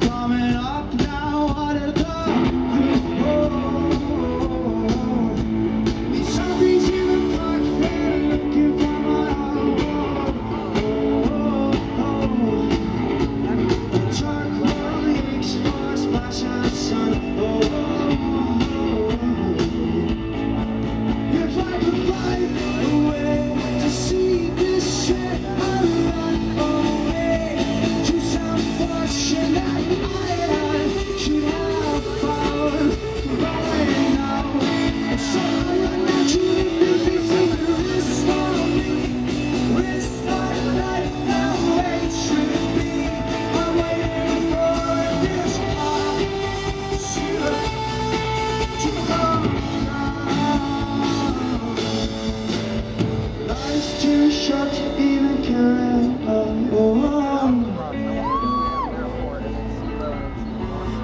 coming up now, what a dark. These zombies in the park, they're looking for my heart. The dark world aches for a splash of sun. If I could find a way to see this shit, I'd run away to some fortune that I should have found by now. And so I run out to the movies and the risk for me. Risk my life that way should be. I'm waiting for this heart to come down. Life's too short to even care about.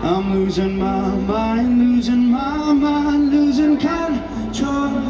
I'm losing my mind, losing control.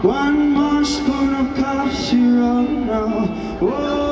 One more spoon of cough syrup now. Whoa.